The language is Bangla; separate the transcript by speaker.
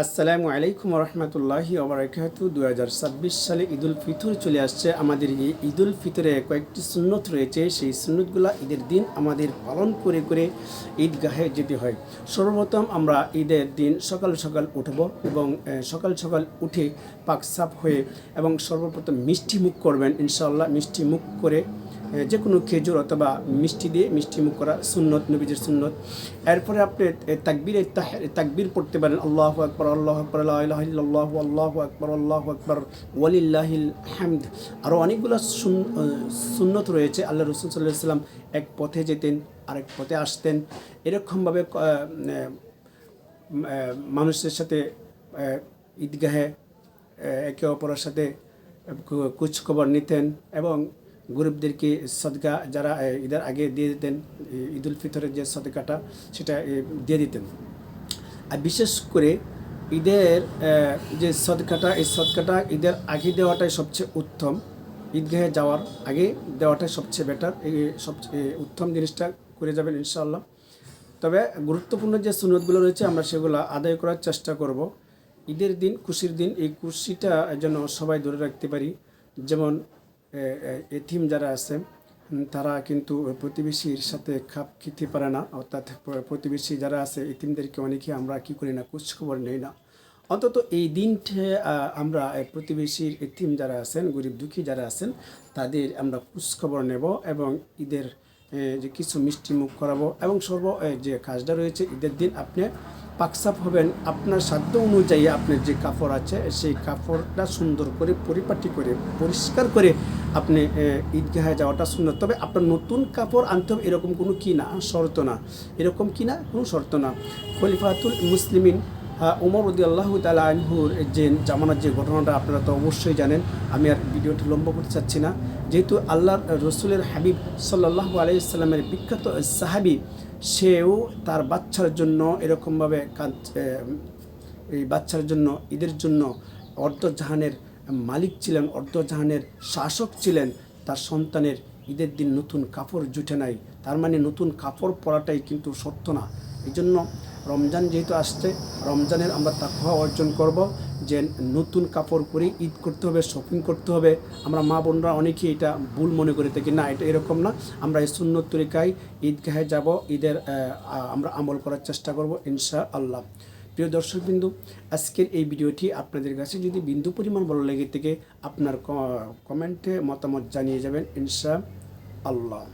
Speaker 1: আসসালামু আলাইকুম রহমতুল্লাহি ওবরাকাতু। 2026 সালে ঈদুল ফিতর চলে আসছে। আমাদের এই ঈদুল ফিতরে কয়েকটি সুন্নত রয়েছে। সেই সুন্নতগুলো ঈদের দিন আমাদের পালন করে করে ঈদগাহে যেতে হয়। সর্বপ্রথম আমরা ঈদের দিন সকাল সকাল উঠব এবং সকাল সকাল উঠে পাক সাফ হয়ে এবং সর্বপ্রথম মিষ্টি মুখ করবেন ইনশাআল্লাহ। মিষ্টি মুখ করে যে কোনো খেজুর অথবা মিষ্টি দিয়ে মিষ্টি মুখ করা সুন্নত, নবীজির সুন্নত। এরপরে আপনি তাকবীর পড়তে পারেন, আল্লাহু আকবার, আল্লাহু আকবার, লা ইলাহা ইল্লাল্লাহু, আল্লাহু আকবার, আল্লাহু আকবার, ওয়ালিল্লাহিল হামদ। আরও অনেকগুলো সুন্নত রয়েছে। আল্লাহ রাসূল সাল্লাল্লাহু আলাইহি ওয়াসাল্লাম এক পথে যেতেন, আরেক পথে আসতেন। এরকমভাবে মানুষের সাথে ঈদগাহে একে অপরের সাথে খোঁজখবর নিতেন এবং গরিবদেরকে সদকা যারা ঈদের আগে দিয়ে দিতেন, ঈদুল ফিতরের যে সদকাটা সেটা দিয়ে দিতেন। আর বিশেষ করে ঈদের যে সদকাটা, এই সদকাটা ঈদের আগে দেওয়াটাই সবচেয়ে উত্তম। ঈদগাহে যাওয়ার আগে দেওয়াটাই সবচেয়ে বেটার। এই সবচেয়ে উত্তম জিনিসটা করে যাবেন ইনশাআল্লাহ। তবে গুরুত্বপূর্ণ যে সুন্নতগুলো রয়েছে আমরা সেগুলো আদায় করার চেষ্টা করব। ঈদের দিন, খুশির দিন, এই খুশিটা যেন সবাই ধরে রাখতে পারি। যেমন এতিম যারা আছে তারা কিন্তু প্রতিবেশীর সাথে খাপ খেতে পারে না, অর্থাৎ প্রতিবেশী যারা আছে এতিমদেরকে অনেকে আমরা কী করি না, খোঁজখবর নেই না। অন্তত এই দিনটা আমরা প্রতিবেশীর এতিম যারা আছেন, গরিব দুঃখী যারা আছেন তাদের আমরা খোঁজখবর নেব এবং ঈদের যে কিছু মিষ্টি মুখ করাবো এবং যে কাজটা রয়েছে ঈদের দিন আপনি পাকসাপ হবেন। আপনার সাধ্য অনুযায়ী আপনার যে কাপড় আছে সেই কাপড়টা সুন্দর করে পরিপাটি করে পরিষ্কার করে আপনি ঈদগাহে যাওয়াটা সুন্দর। তবে আপনার নতুন কাপড় আনতে হবে এরকম কোনো শর্ত না, এরকম কোনো শর্ত না। খলিফাতুল মুসলিমিন ওমর রাদিয়াল্লাহু তাআলা আনহুর যে জামানার যে ঘটনাটা আপনারা তো অবশ্যই জানেন, আমি আর ভিডিওটি লম্বা করতে চাচ্ছি না। যেহেতু আল্লাহর রসুলের হাবিব সাল্লাল্লাহু আলাইহি সাল্লামের বিখ্যাত সাহাবী, সেও তার বাচ্চার জন্য এরকমভাবে এই বাচ্চার জন্য ঈদের জন্য অর্ধজাহানের মালিক ছিলেন, অর্ধজাহানের শাসক ছিলেন। তার সন্তানের ঈদের দিন নতুন কাপড় জুটে নাই, তার মানে নতুন কাপড় পরাটাই কিন্তু সত্য না। এই জন্য রমজান যেহেতু আসছে, রমজানের আমরা তাকওয়া অর্জন করব যে নতুন কাপড় পরে ঈদ করতে হবে, শপিং করতে হবে। আমরা মা বোনরা অনেকেই এটা ভুল মনে করে থাকি, না এটা এরকম না। আমরা এই সুন্নত তরিকায় ঈদগাহে যাব, ঈদের আমরা আমল করার চেষ্টা করব ইনশাআল্লাহ। প্রিয় দর্শকবিন্দু, আজকের এই ভিডিওটি আপনাদের কাছে যদি বিন্দু পরিমাণ ভালো লেগে থেকে আপনার কমেন্টে মতামত জানিয়ে যাবেন ইনশাআল্লাহ।